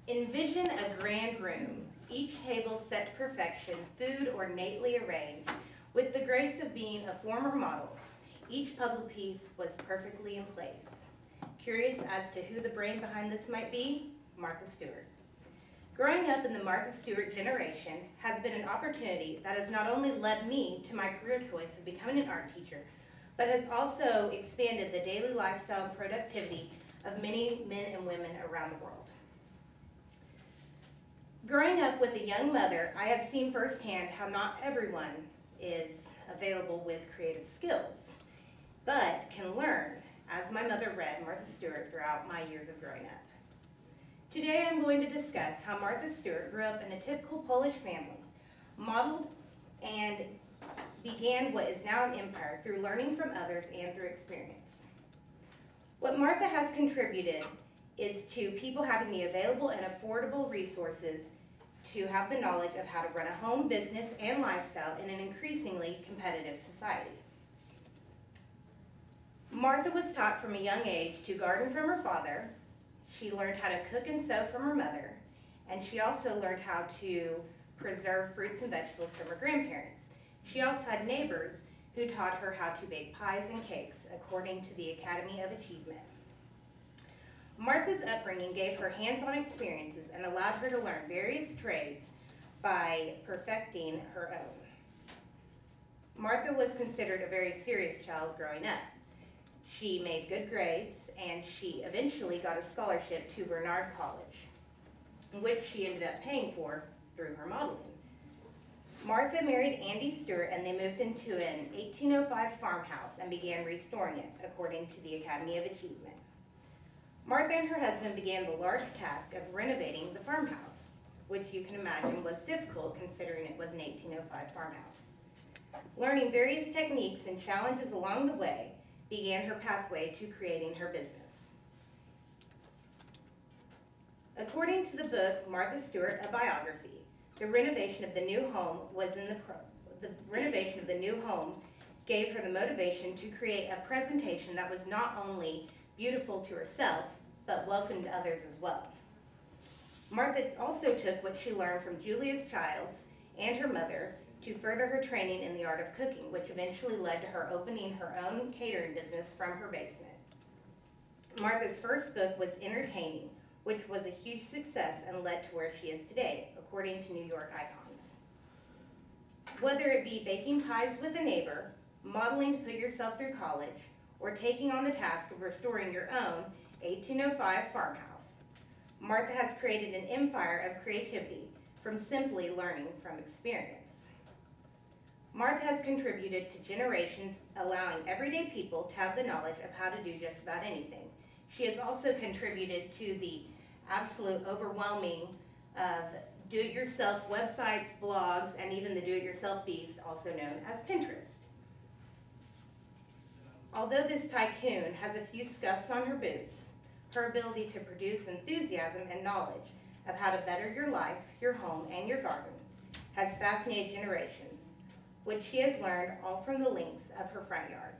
Envision a grand room, each table set to perfection, food ornately arranged, with the grace of being a former model. Each puzzle piece was perfectly in place. Curious as to who the brain behind this might be? Martha Stewart. Growing up in the Martha Stewart generation has been an opportunity that has not only led me to my career choice of becoming an art teacher, but has also expanded the daily lifestyle and productivity of many men and women around the world. Growing up with a young mother, I have seen firsthand how not everyone is available with creative skills, but can learn, as my mother read Martha Stewart throughout my years of growing up. Today I'm going to discuss how Martha Stewart grew up in a typical Polish family, modeled and began what is now an empire through learning from others and through experience. What Martha has contributed is to people having the available and affordable resources to have the knowledge of how to run a home, business, and lifestyle in an increasingly competitive society. Martha was taught from a young age to garden from her father. She learned how to cook and sew from her mother, and she also learned how to preserve fruits and vegetables from her grandparents. She also had neighbors who taught her how to bake pies and cakes, according to the Academy of Achievement. Martha's upbringing gave her hands-on experiences and allowed her to learn various trades by perfecting her own. Martha was considered a very serious child growing up. She made good grades, and she eventually got a scholarship to Bernard College, which she ended up paying for through her modeling. Martha married Andy Stewart, and they moved into an 1805 farmhouse and began restoring it, according to the Academy of Achievement. Martha and her husband began the large task of renovating the farmhouse, which you can imagine was difficult considering it was an 1805 farmhouse. Learning various techniques and challenges along the way began her pathway to creating her business. According to the book Martha Stewart, a biography, the renovation of the new home gave her the motivation to create a presentation that was not only beautiful to herself, but welcomed others as well. Martha also took what she learned from Julius Childs and her mother to further her training in the art of cooking, which eventually led to her opening her own catering business from her basement. Martha's first book was Entertaining, which was a huge success and led to where she is today, according to New York Icons. Whether it be baking pies with a neighbor, modeling to put yourself through college, or taking on the task of restoring your own 1805 farmhouse, Martha has created an empire of creativity from simply learning from experience. Martha has contributed to generations, allowing everyday people to have the knowledge of how to do just about anything. She has also contributed to the absolute overwhelming of do-it-yourself websites, blogs, and even the do-it-yourself beast, also known as Pinterest. Although this tycoon has a few scuffs on her boots, her ability to produce enthusiasm and knowledge of how to better your life, your home, and your garden has fascinated generations, which she has learned all from the links of her front yard.